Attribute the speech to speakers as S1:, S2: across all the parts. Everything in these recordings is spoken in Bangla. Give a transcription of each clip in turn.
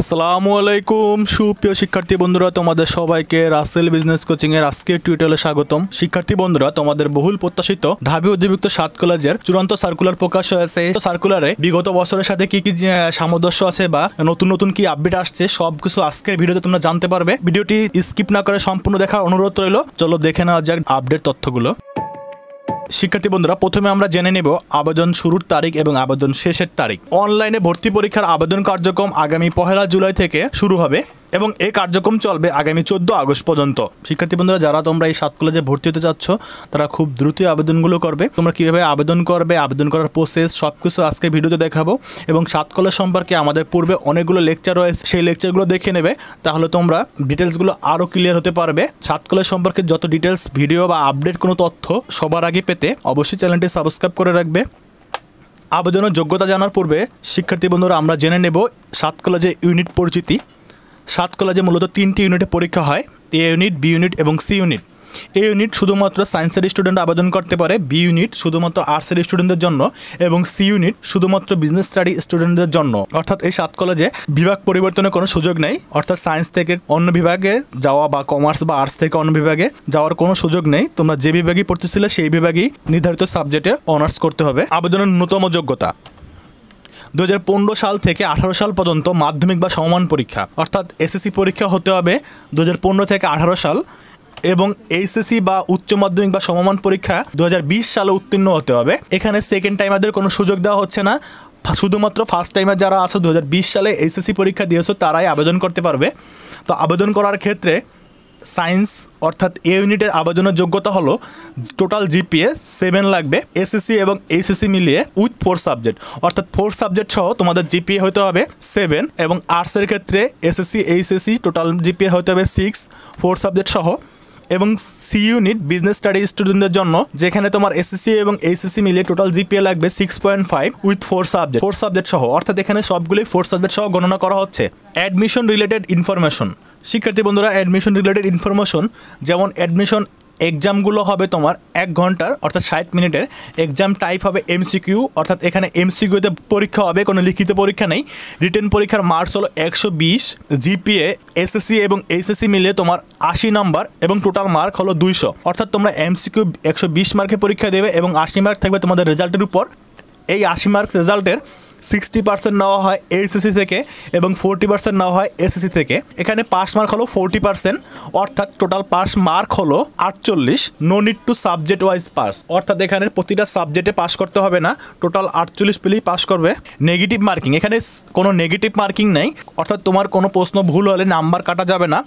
S1: আসসালামু আলাইকুম সুপ্রিয় শিক্ষার্থী বন্ধুরা, তোমাদের সবাইকে রাসেল বিজনেস কোচিং এর আজকের টিউটোরিয়ালে স্বাগতম। শিক্ষার্থী বন্ধুরা, তোমাদের বহুল প্রত্যাশিত ঢাবি অধিভুক্ত 7 কলেজের চূড়ান্ত সার্কুলার প্রকাশ হয়েছে। এই সার্কুলারে বিগত বছরের সাথে কি কি সামঞ্জস্য আছে বা নতুন নতুন কি আপডেট আসছে সবকিছু আজকের ভিডিওতে তোমরা জানতে পারবে। ভিডিওটি স্কিপ না করে সম্পূর্ণ দেখার অনুরোধ রইল। চলো দেখে নেওয়া যাক আপডেট তথ্যগুলো। শিক্ষার্থী বন্ধুরা, প্রথমে আমরা জেনে নেব আবেদন শুরুর তারিখ এবং আবেদন শেষের তারিখ। অনলাইনে ভর্তি পরীক্ষার আবেদন কার্যক্রম আগামী 1 জুলাই থেকে শুরু হবে এবং এই কার্যক্রম চলবে আগামী 14 আগস্ট পর্যন্ত। শিক্ষার্থী বন্ধুরা, যারা তোমরা এই 7 কলেজে ভর্তি হতে চাচ্ছ তারা খুব দ্রুতই আবেদনগুলো করবে। তোমরা কীভাবে আবেদন করবে, আবেদন করার প্রসেস সবকিছু আজকে ভিডিওতে দেখাবো এবং 7 কলেজ সম্পর্কে আমাদের পূর্বে অনেকগুলো লেকচার রয়েছে, সেই লেকচারগুলো দেখে নেবে, তাহলে তোমরা ডিটেলসগুলো আরও ক্লিয়ার হতে পারবে। 7 কলেজ সম্পর্কে যত ডিটেলস ভিডিও বা আপডেট কোনো তথ্য সবার আগে পেতে অবশ্যই চ্যানেলটি সাবস্ক্রাইব করে রাখবে। আবেদনের যোগ্যতা জানার পূর্বে শিক্ষার্থী বন্ধুরা আমরা জেনে নেব 7 কলেজে ইউনিট পরিচিতি। 7 কলেজে মূলত 3টি ইউনিটে পরীক্ষা হয়, এ ইউনিট, বি ইউনিট এবং সি ইউনিট। এ ইউনিট শুধুমাত্র সায়েন্সের স্টুডেন্ট আবেদন করতে পারে, বি ইউনিট শুধুমাত্র আর্টসের স্টুডেন্টদের জন্য এবং সি ইউনিট শুধুমাত্র বিজনেস স্টাডি স্টুডেন্টদের জন্য। অর্থাৎ এই 7 কলেজে বিভাগ পরিবর্তনের কোনো সুযোগ নেই, অর্থাৎ সায়েন্স থেকে অন্য বিভাগে যাওয়া বা কমার্স বা আর্টস থেকে অন্য বিভাগে যাওয়ার কোনো সুযোগ নেই। তোমরা যে বিভাগই পড়তেছিলে সেই বিভাগই নির্ধারিত সাবজেক্টে অনার্স করতে হবে। আবেদনের ন্যূনতম যোগ্যতা 2015 সাল থেকে 18 সাল পর্যন্ত মাধ্যমিক বা সমমান পরীক্ষা, অর্থাৎ এসএসসি পরীক্ষা হতে হবে 2015 থেকে 18 সাল এবং এইচএসসি বা উচ্চ মাধ্যমিক বা সমমান পরীক্ষা 2020 সালে উত্তীর্ণ হতে হবে। এখানে সেকেন্ড টাইমারদের কোনো সুযোগ দেওয়া হচ্ছে না, শুধুমাত্র ফার্স্ট টাইমার যারা আছে 2020 সালে এইচএসসি পরীক্ষা দিয়েছো তারাই আবেদন করতে পারবে। তো আবেদন করার ক্ষেত্রে সায়েন্স অর্থাৎ এ ইউনিটের আবেদনের যোগ্যতা হলো টোটাল জিপিএ 7 লাগবে, এসএসসি এবং এইচএসসি মিলিয়ে উইথ 4 সাবজেক্ট, অর্থাৎ 4 সাবজেক্ট সহ তোমাদের জিপিএ হতে হবে 7 এবং আর্টসের ক্ষেত্রে এসএসসি এইচএসসি টোটাল জিপিএ হতে হবে 6 4 সাবজেক্ট সহ। এবং সি ইউনিট বিজনেস স্টাডি স্টুডেন্টদের জন্য যেখানে তোমার এসএসসি এবং এইচএসসি মিলিয়ে টোটাল জিপিএ লাগবে 6.5 উইথ 4 সাবজেক্ট সহ, অর্থাৎ এখানে সবগুলোই 4 সাবজেক্ট সহ গণনা করা হচ্ছে। Admission related information. শিক্ষার্থী বন্ধুরা, অ্যাডমিশন রিলেটেড ইনফরমেশন যেমন অ্যাডমিশন এক্সামগুলো হবে তোমার 1 ঘন্টার অর্থাৎ 60 মিনিটের। এক্সাম টাইপ হবে এমসিকিউ, অর্থাৎ এখানে এমসিকিউতে পরীক্ষা হবে, কোনো লিখিত পরীক্ষা নেই। রিটেন পরীক্ষার মার্কস হলো 120, জিপিএ এসএসসি এবং এইচএসসি মিলিয়ে তোমার 80 নম্বর এবং টোটাল মার্ক হলো 200, অর্থাৎ তোমরা এমসিকিউ 120 মার্কে পরীক্ষা দেবে এবং 80 মার্ক থাকবে তোমাদের রেজাল্টের উপর। এই 80 মার্ক রেজাল্টের 60% নেওয়া হয় এইচএসসি থেকে এবং 40% নেওয়া হয় এসএসসি থেকে। এখানে পাস মার্ক হলো 40%, অর্থাৎ টোটাল পাস মার্ক হলো 48। No need to subject wise pass, অর্থাৎ এখানে প্রতিটা সাবজেক্টে পাস করতে হবে না, টোটাল 48 পেলেই পাস করবে। নেগেটিভ মার্কিং, এখানে কোনো নেগেটিভ মার্কিং নেই, অর্থাৎ তোমার কোনো প্রশ্ন ভুল হলে নাম্বার কাটা যাবে না।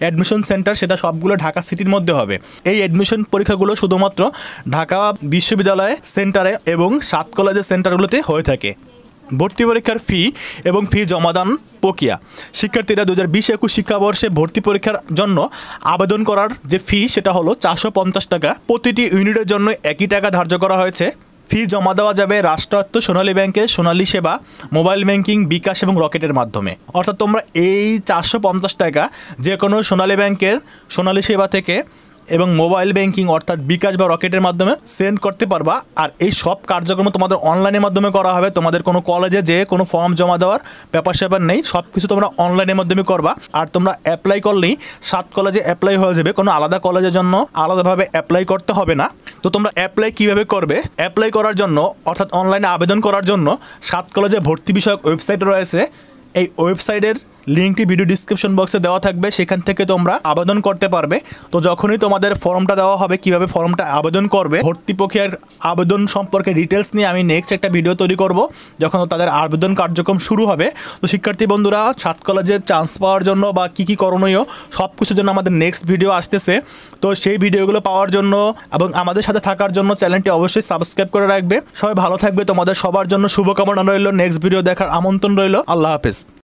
S1: অ্যাডমিশন সেন্টার সেটা সবগুলো ঢাকা সিটির মধ্যে হবে। এই অ্যাডমিশন পরীক্ষাগুলো শুধুমাত্র ঢাকা বিশ্ববিদ্যালয় সেন্টারে এবং 7 কলেজের সেন্টারগুলোতে হয়ে থাকে। ভর্তি পরীক্ষার ফি এবং ফি জমাদান প্রক্রিয়া। শিক্ষার্থীরা 2020-21 শিক্ষাবর্ষে ভর্তি পরীক্ষার জন্য আবেদন করার যে ফি সেটা হলো 450 টাকা। প্রতিটি ইউনিটের জন্য একই টাকা ধার্য করা হয়েছে। ফি জমা দেওয়া যাবে রাষ্ট্রায়ত্ত সোনালী ব্যাংকে, সোনালী সেবা, মোবাইল ব্যাংকিং, বিকাশ এবং রকেটের মাধ্যমে। অর্থাৎ তোমরা এই 450 টাকা যে কোনো সোনালী ব্যাংকের সোনালী সেবা থেকে এবং মোবাইল ব্যাংকিং অর্থাৎ বিকাশ বা রকেটের মাধ্যমে সেন্ড করতে পারবা। আর এই সব কার্যক্রম তোমাদের অনলাইনের মাধ্যমে করা হবে, তোমাদের কোনো কলেজে যে কোনো ফর্ম জমা দেওয়ার ব্যাপার নেই, সব কিছু তোমরা অনলাইনের মাধ্যমে করবা। আর তোমরা অ্যাপ্লাই করলেই 7 কলেজে অ্যাপ্লাই হয়ে যাবে, কোনো আলাদা কলেজের জন্য আলাদাভাবে অ্যাপ্লাই করতে হবে না। তো তোমরা অ্যাপ্লাই কীভাবে করবে? অ্যাপ্লাই করার জন্য অর্থাৎ অনলাইনে আবেদন করার জন্য 7 কলেজে ভর্তি বিষয়ক ওয়েবসাইট রয়েছে। এই ওয়েবসাইটের লিঙ্কটি ভিডিও ডিসক্রিপশন বক্সে দেওয়া থাকবে, সেখান থেকে তোমরা আবেদন করতে পারবে। তো যখনই তোমাদের ফর্মটা দেওয়া হবে, কিভাবে ফর্মটা আবেদন করবে, ভর্তি প্রক্রিয়ার আবেদন সম্পর্কে ডিটেলস নিয়ে আমি নেক্সট একটা ভিডিও তৈরি করব যখন তাদের আবেদন কার্যক্রম শুরু হবে। তো শিক্ষার্থী বন্ধুরা, 7 কলেজে চান্স পাওয়ার জন্য বা কী কী করণীয় সব কিছুর জন্য আমাদের নেক্সট ভিডিও আসতেছে। তো সেই ভিডিওগুলো পাওয়ার জন্য এবং আমাদের সাথে থাকার জন্য চ্যানেলটি অবশ্যই সাবস্ক্রাইব করে রাখবে। সবাই ভালো থাকবে, তোমাদের সবার জন্য শুভকামনা রইল। নেক্সট ভিডিও দেখার আমন্ত্রণ রইল। আল্লাহ হাফেজ।